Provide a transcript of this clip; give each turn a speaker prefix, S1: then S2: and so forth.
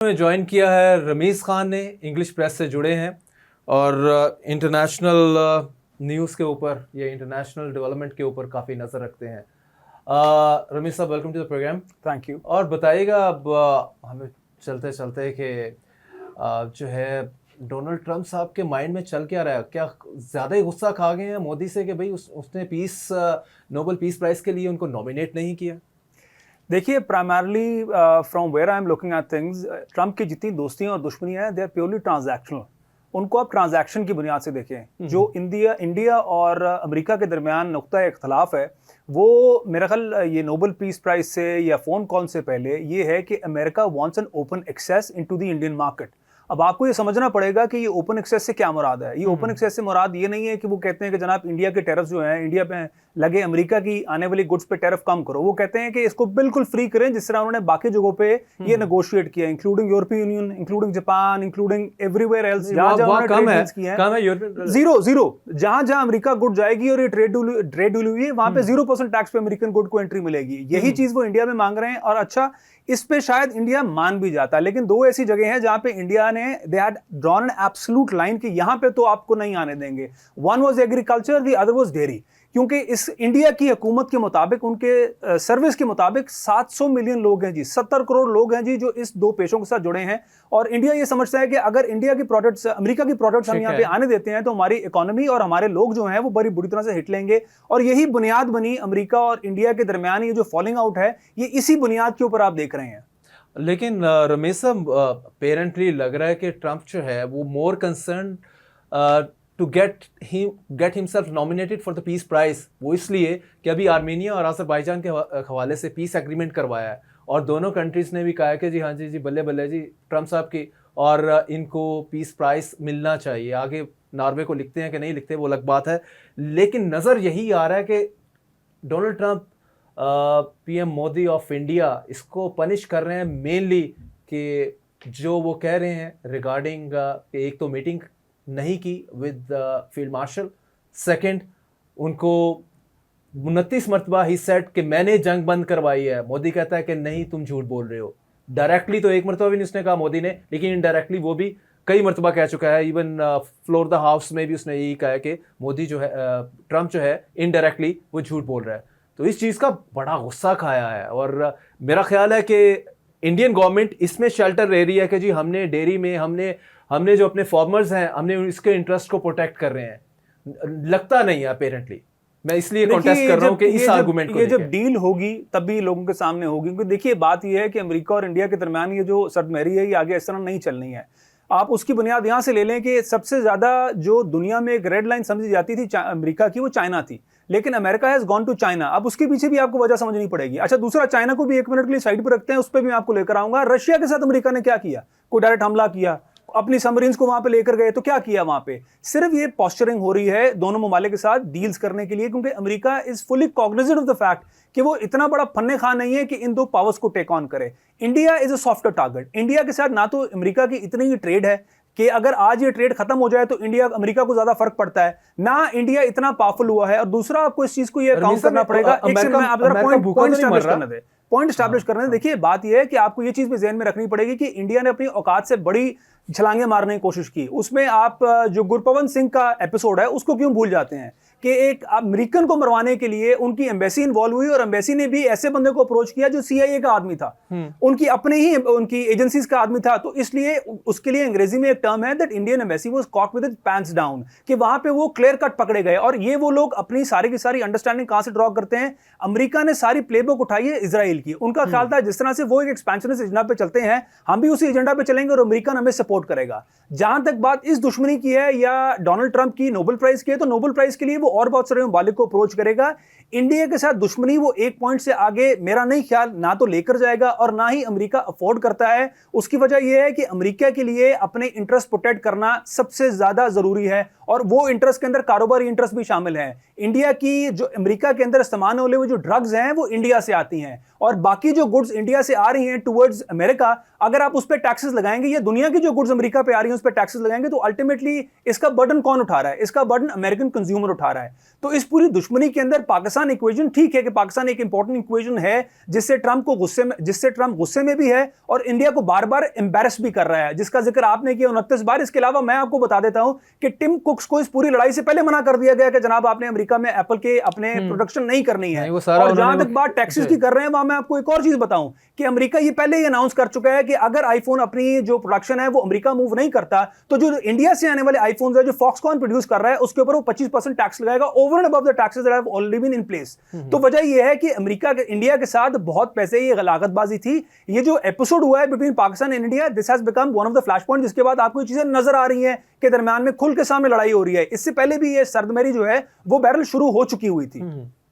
S1: में ज्वाइन किया है रमीज़ खान ने, इंग्लिश प्रेस से जुड़े हैं और इंटरनेशनल न्यूज़ के ऊपर या इंटरनेशनल डेवलपमेंट के ऊपर काफ़ी नज़र रखते हैं। रमीज़ साहब, welcome to the programme.
S2: Thank you.
S1: और बताइएगा अब हमें चलते चलते कि जो है डोनाल्ड ट्रंप साहब के माइंड में चल क्या रहा है? क्या ज़्यादा ही गुस्सा खा गए हैं मोदी से कि भाई उसने नोबेल पीस प्राइज़ के लिए उनको नॉमिनेट नहीं किया?
S2: देखिए, primarily from where I am looking at things, Trump की जितनी दोस्तियां और दुश्मनियां हैं, दे आर प्योरली ट्रांजैक्शनल। उनको आप ट्रांजैक्शन की बुनियाद से देखें। जो इंडिया और अमेरिका के दरमियान नुक्ता इख्तलाफ है, वो मेरा ख्याल ये नोबेल पीस प्राइज से या फ़ोन कॉल से पहले ये है कि America wants an open access into the Indian market. अब आपको ये समझना पड़ेगा कि ये ओपन एक्सेस से क्या मुराद है। ये ओपन एक्सेस से मुराद ये नहीं है कि वो कहते हैं कि जनाब इंडिया के टैरिफ जो हैं, इंडिया पे लगे अमेरिका की आने वाली गुड्स पे टैरिफ कम करो। वो कहते हैं कि इसको बिल्कुल फ्री करें, जिस तरह उन्होंने बाकी जगहों पे ये नेगोशिएट किया, including European union, including Japan, including everywhere else. Zero जहां अमेरिका गुड जाएगी और ये ट्रेड डील हुई है, वहां पे 0% टैक्स पे अमेरिकन गुड को एंट्री मिलेगी। यही चीज वो इंडिया में मांग रहे हैं। और अच्छा, इस पे शायद इंडिया मान भी जाता, लेकिन दो ऐसी जगह हैं जहां पे इंडिया ने they had drawn an absolute line कि यहां पे तो आपको नहीं आने देंगे। One was agriculture, the other was dairy. क्योंकि इस इंडिया की हुकूमत के मुताबिक, उनके सर्विस के मुताबिक 700 मिलियन लोग हैं जी, 70 करोड़ लोग हैं जी जो इस दो पेशों के साथ जुड़े हैं। और इंडिया ये समझता है कि अगर इंडिया की प्रोडक्ट्स, अमेरिका की प्रोडक्ट्स हम यहाँ पे आने देते हैं तो हमारी इकोनॉमी और हमारे लोग जो हैं वो बड़ी बुरी तरह से हिट लेंगे। और यही बुनियाद बनी अमेरिका और इंडिया के दरमियान ये जो फॉलिंग आउट है, ये इसी बुनियाद के ऊपर आप देख रहे हैं।
S1: लेकिन रमेश साहब, पेरेंटली लग रहा है कि ट्रंप जो है वो more concern to get himself nominated for the peace prize, वो इसलिए कि अभी आर्मेनिया और अज़रबैजान के हवाले से पीस एग्रीमेंट करवाया है और दोनों कंट्रीज़ ने भी कहा है कि जी हाँ जी बल्ले बल्ले जी ट्रंप साहब की, और इनको पीस प्राइज मिलना चाहिए। आगे नॉर्वे को लिखते हैं कि नहीं लिखते वो अलग बात है, लेकिन नज़र यही आ रहा है कि Donald Trump PM Modi of India इसको पनिश कर रहे हैं मेनली कि जो वो कह रहे हैं रिगार्डिंग एक तो मीटिंग नहीं की विद फील्ड मार्शल, सेकंड उनको 29 मरतबा ही सेड कि मैंने जंग बंद करवाई है। मोदी कहता है कि नहीं तुम झूठ बोल रहे हो। डायरेक्टली तो एक मरतबा भी नहीं उसने कहा मोदी ने, लेकिन इनडायरेक्टली वो भी कई मरतबा कह चुका है। इवन फ्लोर द हाउस में भी उसने यही कहा है कि मोदी जो है, ट्रंप जो है, इनडायरेक्टली वो झूठ बोल रहा है। तो इस चीज़ का बड़ा गुस्सा खाया है और मेरा ख्याल है कि इंडियन गवर्नमेंट इसमें शेल्टर ले रही है कि जी हमने डेयरी में हमने जो अपने फार्मर्स हैं, हमने इसके इंटरेस्ट को प्रोटेक्ट कर रहे हैं। लगता नहीं है अपेरेंटली। मैं इसलिए कॉन्टेस्ट कर रहा हूं कि इस आर्गुमेंट को
S2: ये जब डील होगी तभी लोगों के सामने होगी। क्योंकि देखिए, बात यह है कि अमेरिका और इंडिया के दरमियान ये जो सटमैरी है, ये आगे इस तरह नहीं चलनी है। आप उसकी बुनियाद यहां से ले लें कि सबसे ज्यादा जो दुनिया में एक रेड लाइन समझी जाती थी अमेरिका की, वो चाइना थी। लेकिन America has gone to China. अब उसके पीछे भी आपको वजह समझनी पड़ेगी। अच्छा, दूसरा, चाइना को भी एक मिनट के लिए साइड पर रखते हैं, उस पर भी मैं आपको लेकर आऊंगा। रशिया के साथ अमेरिका ने क्या किया? कोई डायरेक्ट हमला किया, अपनी सबमरीन्स को वहां पे लेकर गए, तो क्या किया वहां पे? सिर्फ ये पोस्चरिंग हो रही है दोनों ममालिक के साथ डील्स करने के लिए, क्योंकि America is fully Cognizant of the fact कि वो इतना बड़ा फन्ने खा नहीं है कि इन दो पावर्स को टेक ऑन करे। India is a softer target. India के साथ ना तो अमेरिका की इतनी ही ट्रेड है कि अगर आज ये ट्रेड खत्म हो जाए तो इंडिया अमेरिका को ज्यादा फर्क पड़ता है, ना इंडिया इतना पावरफुल हुआ है। और दूसरा, आपको इस चीज को ये काउंट करना पड़ेगा। पॉइंट स्टैब्लिश करने दें। देखिए, बात यह है कि आपको ये चीज भी ज़हन में रखनी पड़ेगी कि इंडिया ने अपनी औकात से बड़ी छलांगे मारने की कोशिश की। उसमें आप जो गुरपवन सिंह का एपिसोड है उसको क्यों भूल जाते हैं कि एक अमेरिकन को मरवाने के लिए उनकी एम्बेसी इन्वॉल्व हुई और एम्बेसी ने भी ऐसे बंदे को अप्रोच किया जो CIA का आदमी था, उनकी अपने ही उनकी एजेंसीज का आदमी था। तो इसलिए उसके लिए अंग्रेजी में एक टर्म है that Indian embassy was caught with its pants down, कि वहां पे वो क्लियर कट पकड़े गए। और ये वो लोग अपनी सारी की सारी अंडरस्टैंडिंग कहां से ड्रॉ करते हैं? अमेरिका ने सारी प्लेबुक उठाई है इजराइल की। उनका ख्याल था जिस तरह से वो एक एक्सपेंशनिस्ट एजेंडा पे चलते हैं, हम भी उसी एजेंडा पे चलेंगे और अमेरिका हमें सपोर्ट करेगा। जहां तक बात इस दुश्मनी की है या डोनाल्ड ट्रंप की नोबेल प्राइज की है, तो नोबेल प्राइज के लिए वो और बहुत सारे ममालिक को अप्रोच करेगा। इंडिया के साथ दुश्मनी वो एक पॉइंट से आगे मेरा नहीं ख्याल ना तो लेकर जाएगा और ना ही अमेरिका अफोर्ड करता है। उसकी वजह यह है कि अमेरिका के लिए अपने इंटरेस्ट प्रोटेक्ट करना सबसे ज्यादा जरूरी है और वो इंटरेस्ट के अंदर कारोबारी इंटरेस्ट भी शामिल है। इंडिया की जो अमेरिका के अंदर इस्तेमाल होने वाले जो ड्रग्स हैं वो इंडिया से आती हैं, और बाकी जो गुड्स इंडिया से आ रही हैं टुवर्ड्स अमेरिका, अगर आप उस पर टैक्सेस लगाएंगे या दुनिया की जो गुड्स अमेरिका पे आ रही हैं उस पर टैक्सेस लगाएंगे, तो अल्टीमेटली इसका बर्डन कौन उठा रहा है? इसका बर्डन अमेरिकन कंज्यूमर उठा रहा है। तो इस पूरी दुश्मनी के अंदर पाकिस्तान इक्वेशन, ठीक है कि पाकिस्तान एक इंपॉर्टेंट इक्वेशन है जिससे ट्रंप गुस्से में भी है और इंडिया को बार बार एम्बैरस भी कर रहा है, जिसका जिक्र आपने किया 29 बार। इसके अलावा मैं आपको बता देता हूं कि टिम कुक्स को इस पूरी लड़ाई से पहले मना कर दिया गया कि जनाब आपने अमेरिका में एप्पल के अपने प्रोडक्शन नहीं करनी है। और जहां तक बात टैक्सेस की कर रहे हैं, वहां मैं आपको एक और चीज बताऊं कि अमेरिका ये पहले ही अनाउंस कर चुका है कि अगर आईफोन अपनी जो प्रोडक्शन है वो अमेरिका मूव नहीं करता, तो जो इंडिया से आने वाले आईफोन है जो फॉक्सकॉन प्रोड्यूस कर रहा है उसके ऊपर वो 25% टैक्स लगाएगा over and above the taxes that have already been in place. तो वजह यह है कि इंडिया के साथ बहुत पैसे ये गलागतबाजी थी। ये जो एपिसोड हुआ है between Pakistan and India, this has become one of the flash point, जिसके बाद आपको ये चीजें नजर आ रही हैं कि दरमियान में खुल के सामने लड़ाई हो रही है। इससे पहले भी ये सर्दमेरी जो है वो बैरल शुरू हो चुकी हुई थी।